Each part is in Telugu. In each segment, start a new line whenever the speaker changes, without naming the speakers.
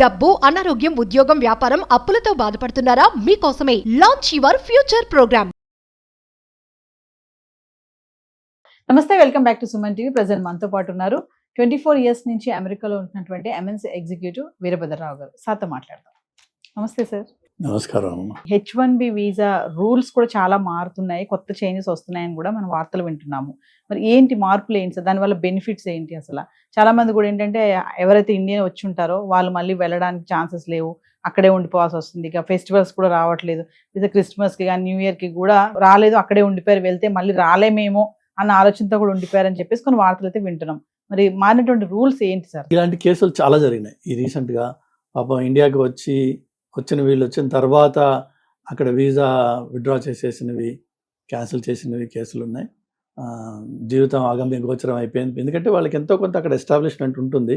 డబ్బు, అనారోగ్యం, ఉద్యోగం, వ్యాపారం, అప్పులతో బాధపడుతున్నారా? మీకోసమే లాంచ్ యువర్ ఫ్యూచర్ ప్రోగ్రామ్.
నమస్తే, welcome back to Suman TV. Present మనతో పాటు ఉన్నారు 24 ఇయర్స్ నుంచి అమెరికాలో ఉంటున్నటువంటి ఎంఎన్సీ ఎగ్జిక్యూటివ్ వీరభద్రరావు గారు. సార్తో మాట్లాడదాం. నమస్తే సార్.
నమస్కారం.
H1B వీసా రూల్స్ కూడా చాలా మారుతున్నాయి, కొత్త చేంజెస్ వస్తున్నాయని కూడా మనం వార్తలు వింటున్నాము. మరి ఏంటి మార్పులు ఏంటి సార్? దానివల్ల బెనిఫిట్స్ ఏంటి? అసలు చాలా మంది కూడా ఏంటంటే ఎవరైతే ఇండియా వచ్చి ఉంటారో వాళ్ళు మళ్ళీ వెళ్ళడానికి ఛాన్సెస్ లేవు, అక్కడే ఉండిపోవాల్సి వస్తుంది. ఇక ఫెస్టివల్స్ కూడా రావట్లేదు, లేదా క్రిస్మస్కి కానీ న్యూ ఇయర్కి కూడా రాలేదు, అక్కడే ఉండిపోయారు, వెళ్తే మళ్ళీ రాలేమేమో అన్న ఆలోచనతో కూడా ఉండిపోయారని చెప్పేసి కొన్ని వార్తలు అయితే వింటున్నాం. మరి మారినటువంటి రూల్స్ ఏంటి సార్?
ఇలాంటి కేసులు చాలా జరిగినాయి. ఈ రీసెంట్గా పాపం ఇండియాకి వచ్చిన వీళ్ళు వచ్చిన తర్వాత అక్కడ వీసా విత్డ్రా చేసేసినవి, క్యాన్సిల్ చేసినవి కేసులు ఉన్నాయి. జీవితం ఆగమ్య గోచరం అయిపోయింది. ఎందుకంటే వాళ్ళకి ఎంతో కొంత అక్కడ ఎస్టాబ్లిష్మెంట్ ఉంటుంది.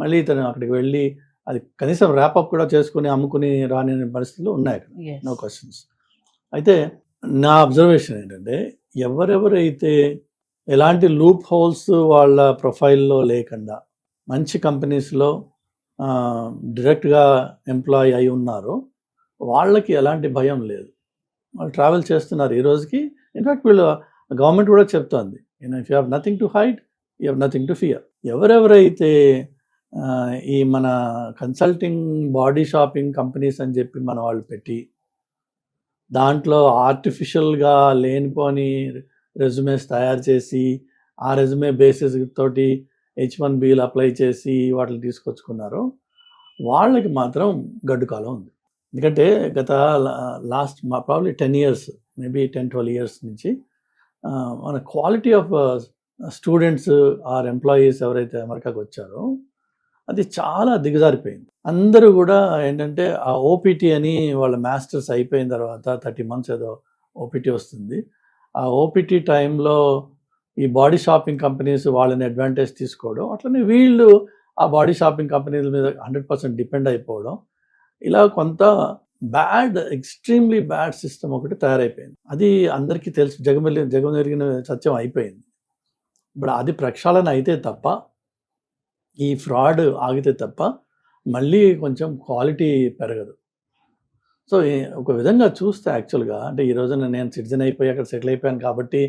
మళ్ళీ ఇతను అక్కడికి వెళ్ళి అది కనీసం ర్యాపప్ కూడా చేసుకుని అమ్ముకుని రాని పరిస్థితులు ఉన్నాయి అక్కడ. No questions. అయితే నా అబ్జర్వేషన్ ఏంటంటే, ఎవరెవరైతే ఎలాంటి లూప్ హోల్స్ వాళ్ళ ప్రొఫైల్లో లేకుండా మంచి కంపెనీస్లో డైరెక్ట్గా ఎంప్లాయ్ అయి ఉన్నారో వాళ్ళకి ఎలాంటి భయం లేదు. వాళ్ళు ట్రావెల్ చేస్తున్నారు ఈ రోజుకి. ఇన్ఫ్యాక్ట్ వీళ్ళు గవర్నమెంట్ కూడా చెప్తోంది, if you have nothing to hide, you have nothing to fear. ఎవరెవరైతే ఈ మన కన్సల్టింగ్ బాడీ షాపింగ్ కంపెనీస్ అని చెప్పి మన వాళ్ళు పెట్టి దాంట్లో ఆర్టిఫిషియల్గా లేనిపోని రెజ్యూమేస్ తయారు చేసి ఆ రెజ్యూమే బేసిస్ తోటి H1Bలు అప్లై చేసి వాటిని తీసుకొచ్చుకున్నారో వాళ్ళకి మాత్రం గడ్డు కాలం ఉంది. ఎందుకంటే గత last probably 10 years, maybe 10-12 years నుంచి మన quality of students or employees ఎవరైతే అమెరికాకు వచ్చారో అది చాలా దిగజారిపోయింది. అందరూ కూడా ఏంటంటే ఆ ఓపీటీ అని వాళ్ళ మాస్టర్స్ అయిపోయిన తర్వాత 30 months ఏదో ఓపీటీ వస్తుంది. ఆ ఓపీటీ టైంలో ఈ బాడీ షాపింగ్ కంపెనీస్ వాళ్ళని అడ్వాంటేజ్ తీసుకోవడం, అట్లనే వీళ్ళు ఆ బాడీ షాపింగ్ కంపెనీల మీద 100% డిపెండ్ అయిపోవడం, ఇలా కొంత ఎక్స్ట్రీమ్లీ బ్యాడ్ సిస్టమ్ ఒకటి తయారైపోయింది. అది అందరికీ తెలిసి జగమెరిగిన సత్యం అయిపోయింది. ఇప్పుడు అది ప్రక్షాళన అయితే తప్ప, ఈ ఫ్రాడ్ ఆగితే తప్ప మళ్ళీ కొంచెం క్వాలిటీ పెరగదు. సో ఒక విధంగా చూస్తే యాక్చువల్గా అంటే ఈ రోజున నేను సిటిజన్ అయిపోయి అక్కడ సెటిల్ అయిపోయాను కాబట్టి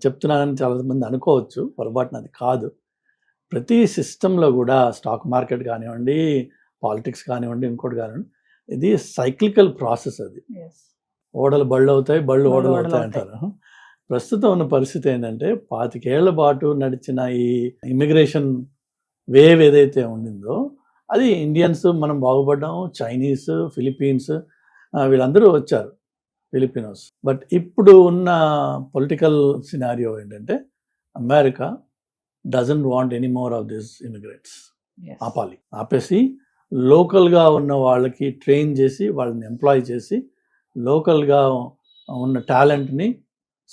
చెప్తున్నానని చాలామంది అనుకోవచ్చు. పొరపాటున అది కాదు. ప్రతి సిస్టంలో కూడా స్టాక్ మార్కెట్ కానివ్వండి, పాలిటిక్స్ కానివ్వండి, ఇంకోటి కానివ్వండి, ఇది సైక్లికల్ ప్రాసెస్. అది ఓడలు బళ్ళు అవుతాయి, బళ్ళు ఓడలు అవుతాయి అంటారు. ప్రస్తుతం ఉన్న పరిస్థితి ఏంటంటే 25 ఏళ్ల పాటు నడిచిన ఈ ఇమిగ్రేషన్ వేవ్ ఏదైతే ఉండిందో అది ఇండియన్స్ మనం బాగుపడ్డాము, చైనీస్, ఫిలిప్పీన్స్ వీళ్ళందరూ వచ్చారు, ఫిలిపినోస్. బట్ ఇప్పుడు ఉన్న పొలిటికల్ సినారియో ఏంటంటే America doesn't want any more of this immigrants. ఆపేసి లోకల్గా ఉన్న వాళ్ళకి ట్రైన్ చేసి వాళ్ళని ఎంప్లాయ్ చేసి లోకల్గా ఉన్న టాలెంట్ని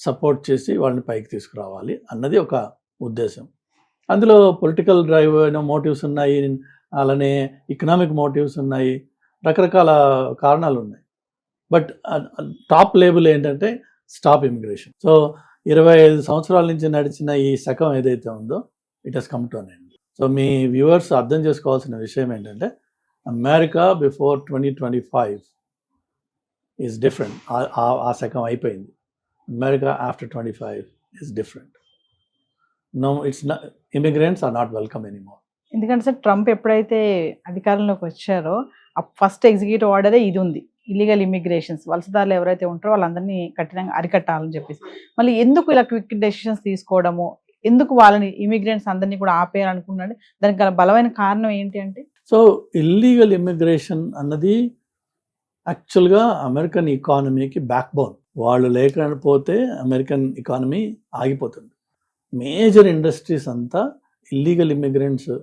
సపోర్ట్ చేసి వాళ్ళని పైకి తీసుకురావాలి అన్నది ఒక ఉద్దేశం. అందులో పొలిటికల్ డ్రైవ్ మోటివ్స్ ఉన్నాయి, అలానే ఎకనామిక్ మోటివ్స్ ఉన్నాయి, రకరకాల కారణాలు ఉన్నాయి. బట్ టాప్ లేబుల్ ఏంటంటే స్టాప్ ఇమిగ్రేషన్. సో 25 సంవత్సరాల నుంచి నడిచిన ఈ శకం ఏదైతే ఉందో it has come to an end. So me viewers అర్థం చేసుకోవాల్సిన విషయం ఏంటంటే అమెరికా బిఫోర్ 2025 ఈజ్ డిఫరెంట్. ఆ శకం అయిపోయింది. America after 25 is different. No, it's not, immigrants are not welcome anymore.
ఎందుకంటే సార్ ట్రంప్ ఎప్పుడైతే అధికారంలోకి వచ్చారో ఫస్ట్ ఎగ్జిక్యూటివ్ ఆర్డరే ఇది ఉంది, ఇల్లీగల్ ఇమిగ్రేషన్స్, వలసదారులు ఎవరైతే ఉంటారో వాళ్ళందరినీ కఠినంగా అరికట్టాలని చెప్పేసి. మళ్ళీ ఎందుకు ఇలా క్విక్ డెసిషన్స్ తీసుకోవడము, ఎందుకు వాళ్ళని ఇమిగ్రెంట్స్ అందరినీ కూడా ఆపేయాలనుకున్నాడు? దానికి గల బలమైన కారణం ఏంటి అంటే,
సో ఇల్లీగల్ ఇమిగ్రేషన్ అన్నది యాక్చువల్గా అమెరికన్ ఎకానమీకి బ్యాక్ బోన్. వాళ్ళు లేకపోతే అమెరికన్ ఎకానమీ ఆగిపోతుంది. మేజర్ ఇండస్ట్రీస్ అంతా ఇల్లీగల్ ఇమిగ్రెంట్స్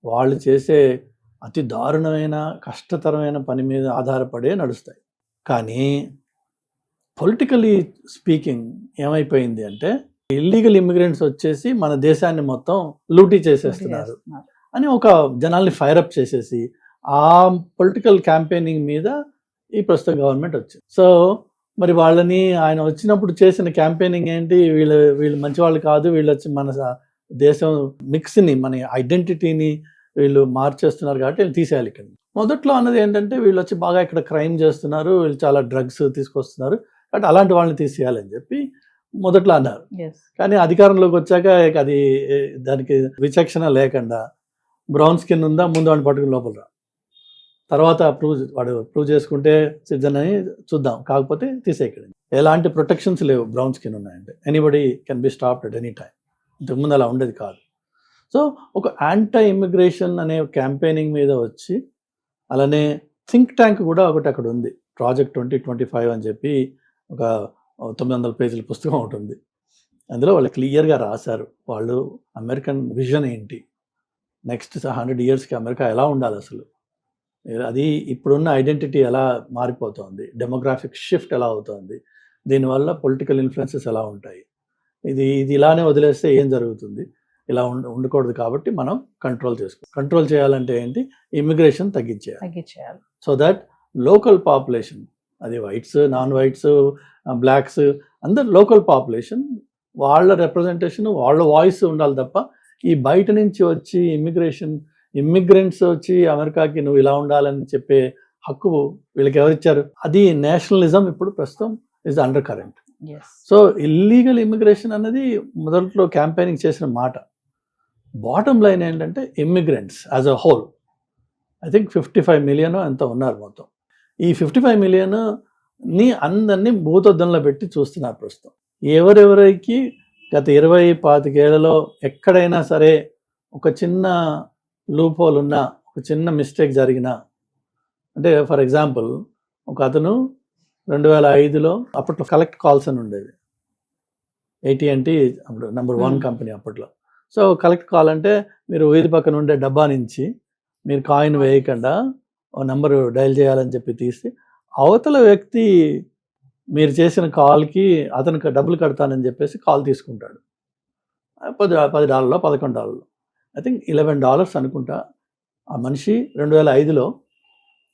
వాళ్ళు చేసే అతి దారుణమైన కష్టతరమైన పని మీద ఆధారపడే నడుస్తాయి. కానీ పొలిటికల్లీ స్పీకింగ్ ఏమైపోయింది అంటే ఇల్లీగల్ ఇమిగ్రెంట్స్ వచ్చేసి మన దేశాన్ని మొత్తం లూటీ చేసేస్తున్నారు అని ఒక జనాల్ని ఫైరప్ చేసేసి ఆ పొలిటికల్ క్యాంపెయినింగ్ మీద ఈ ప్రస్తుత గవర్నమెంట్ వచ్చింది. సో మరి వాళ్ళని ఆయన వచ్చినప్పుడు చేసిన క్యాంపెయినింగ్ ఏంటి, వీళ్ళు మంచి వాళ్ళు కాదు, వీళ్ళు వచ్చి మన దేశం మిక్స్ని, మన ఐడెంటిటీని వీళ్ళు మార్చేస్తున్నారు కాబట్టి వీళ్ళు తీసేయాలి ఇక్కడ. మొదట్లో అన్నది ఏంటంటే వీళ్ళు వచ్చి బాగా ఇక్కడ క్రైమ్ చేస్తున్నారు, వీళ్ళు చాలా డ్రగ్స్ తీసుకొస్తున్నారు కాబట్టి అలాంటి వాళ్ళని తీసేయాలని చెప్పి మొదట్లో అన్నారు. కానీ అధికారంలోకి వచ్చాక అది దానికి విచక్షణ లేకుండా బ్రౌన్ స్కిన్ ఉందా ముందు వాడిని పట్టుకుని లోపల రా, తర్వాత వాడు ప్రూవ్ చేసుకుంటే సిటిజన్ అని చూద్దాం, కాకపోతే తీసేయకండి. ఎలాంటి ప్రొటెక్షన్స్ లేవు బ్రౌన్ స్కిన్ ఉన్నాయంటే, anybody can be stopped at any time. ఇంతకుముందు అలా ఉండేది కాదు. సో ఒక యాంటీ ఇమిగ్రేషన్ అనే క్యాంపెయినింగ్ మీద వచ్చి, అలానే థింక్ ట్యాంక్ కూడా ఒకటి అక్కడ ఉంది, ప్రాజెక్ట్ 2025 అని చెప్పి ఒక 900 పేజీల పుస్తకం ఒకటి ఉంది. అందులో వాళ్ళు క్లియర్గా రాశారు వాళ్ళు అమెరికన్ విజన్ ఏంటి, నెక్స్ట్ 100 yearsకి అమెరికా ఎలా ఉండాలి అసలు, అది ఇప్పుడున్న ఐడెంటిటీ ఎలా మారిపోతుంది, డెమోగ్రాఫిక్ షిఫ్ట్ ఎలా అవుతుంది, దీనివల్ల పొలిటికల్ ఇన్ఫ్లుయెన్సెస్ ఎలా ఉంటాయి, ఇది ఇలానే వదిలేస్తే ఏం జరుగుతుంది, ఇలా ఉండకూడదు కాబట్టి మనం కంట్రోల్ చేయాలంటే ఏంటి, ఇమిగ్రేషన్ తగ్గించేయాలి. సో దట్ లోకల్ పాపులేషన్, అది వైట్స్, నాన్ వైట్స్, బ్లాక్స్, అందరు లోకల్ పాపులేషన్, వాళ్ళ రిప్రజెంటేషన్, వాళ్ళ వాయిస్ ఉండాలి తప్ప ఈ బయట నుంచి వచ్చి ఇమ్మిగ్రెంట్స్ వచ్చి అమెరికాకి నువ్వు ఇలా ఉండాలని చెప్పే హక్కు వీళ్ళకి ఎవరిచ్చారు? అది నేషనలిజం ఇప్పుడు ప్రస్తుతం is under current. So illegal immigration అనేది మొదట్లో క్యాంపెయినింగ్ చేసిన మాట. బాటమ్ లైన్ ఏంటంటే immigrants as a whole I think 55 million ఎంత ఉన్నారు మొత్తం. ఈ 55 millionని అందరినీ భూతద్దంలో పెట్టి చూస్తున్నారు ప్రస్తుతం. ఎవరెవరికి గత 20-25 ఏళ్లలో ఎక్కడైనా సరే ఒక చిన్న లూప్ హోల్ ఉన్నా, ఒక చిన్న మిస్టేక్ జరిగినా, అంటే ఫర్ ఎగ్జాంపుల్ ఒక అతను 2005లో అప్పట్లో కలెక్ట్ కాల్స్ అని ఉండేవి, AT&T అప్పుడు నెంబర్ 1 కంపెనీ అప్పట్లో. సో కలెక్ట్ కాల్ అంటే మీరు వీధి పక్కన ఉండే డబ్బా నుంచి మీరు కాయిన్ వేయకుండా ఓ నెంబరు డయల్ చేయాలని చెప్పి తీసి అవతల వ్యక్తి మీరు చేసిన కాల్కి అతనికి డబ్బులు కడతానని చెప్పేసి కాల్ తీసుకుంటాడు. $10 $11 ఐ థింక్ $11 అనుకుంటా. ఆ మనిషి 2005లో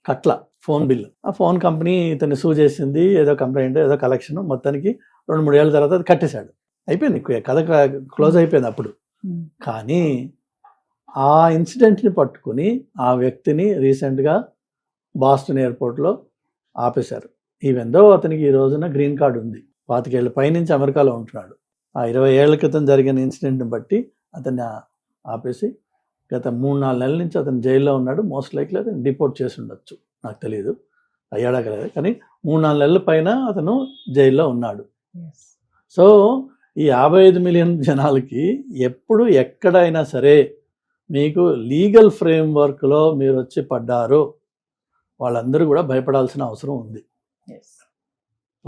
కట్ల ఫోన్ బిల్. ఆ ఫోన్ కంపెనీ ఇతన్ని సూ చేసింది, ఏదో కంప్లైంట్, ఏదో కలెక్షన్, మొత్తానికి 2-3 ఏళ్ళ తర్వాత అది కట్టేశాడు. అయిపోయింది, కథ క్లోజ్ అయిపోయింది అప్పుడు. కానీ ఆ ఇన్సిడెంట్ని పట్టుకుని ఆ వ్యక్తిని రీసెంట్గా బాస్టన్ ఎయిర్పోర్ట్లో ఆపేశారు. ఈవెందో అతనికి ఈ రోజున గ్రీన్ కార్డు ఉంది, 25 ఏళ్ళ పైనుంచి అమెరికాలో ఉంటున్నాడు. ఆ 20 ఏళ్ల క్రితం జరిగిన ఇన్సిడెంట్ని బట్టి అతన్ని ఆపేసి గత 3-4 నెలల నుంచి అతను జైల్లో ఉన్నాడు. మోస్ట్ లైక్లీ అతను డిపోర్ట్ చేసి ఉండొచ్చు, నాకు తెలియదు అయ్యాడా కదా, కానీ 3-4 నెలల పైన అతను జైల్లో ఉన్నాడు. సో ఈ 55 million జనాలకి ఎప్పుడు ఎక్కడైనా సరే మీకు లీగల్ ఫ్రేమ్వర్క్లో మీరు వచ్చి పడ్డారో వాళ్ళందరూ కూడా భయపడాల్సిన అవసరం ఉంది.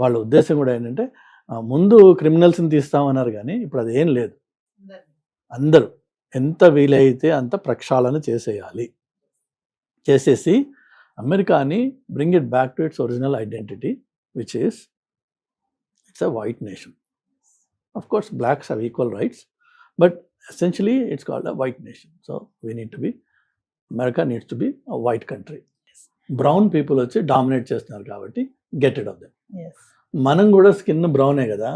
వాళ్ళ ఉద్దేశం కూడా ఏంటంటే ముందు క్రిమినల్స్ని తీస్తామన్నారు, కానీ ఇప్పుడు అదేం లేదు. అందరూ ఎంత వీలైతే అంత ప్రక్షాళన చేసేసి అమెరికాని bring it back to its original identity, which is its a white nation. Of course, blacks have equal rights, but essentially it's called a white nation. So America needs to be a white country. Brown people వచ్చి డామినేట్ చేస్తున్నారు కాబట్టి గెట్ ఇట్ ఆఫ్ దెమ్. మనం కూడా స్కిన్ బ్రౌనే కదా.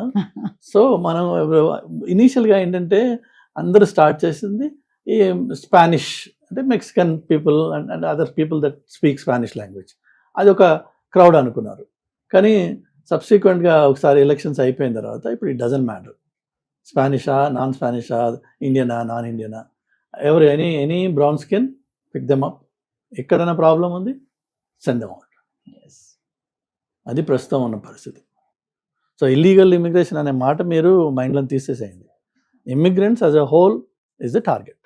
సో మనం ఇనీషియల్గా ఏంటంటే అందరూ స్టార్ట్ చేసింది ఈ స్పానిష్, అంటే Mexican people and other people that speak Spanish language, అది ఒక క్రౌడ్ అనుకున్నారు. కానీ సబ్సిక్వెంట్గా ఒకసారి ఎలక్షన్స్ అయిపోయిన తర్వాత ఇప్పుడు ఇట్ డజంట్ మ్యాటర్, స్పానిషా, నాన్ స్పానిషా, ఇండియనా, నాన్ ఇండియనా, ఎవరు any brown skin, pick them up. ఎక్కడైనా ప్రాబ్లం ఉంది, సెండ్ దెమ్ అవుట్. అది ప్రస్తుతం ఉన్న పరిస్థితి. సో ఇల్లీగల్ ఇమిగ్రేషన్ అనే మాట మీరు మైండ్లో తీసేసేయండి. Immigrants as a whole is the target.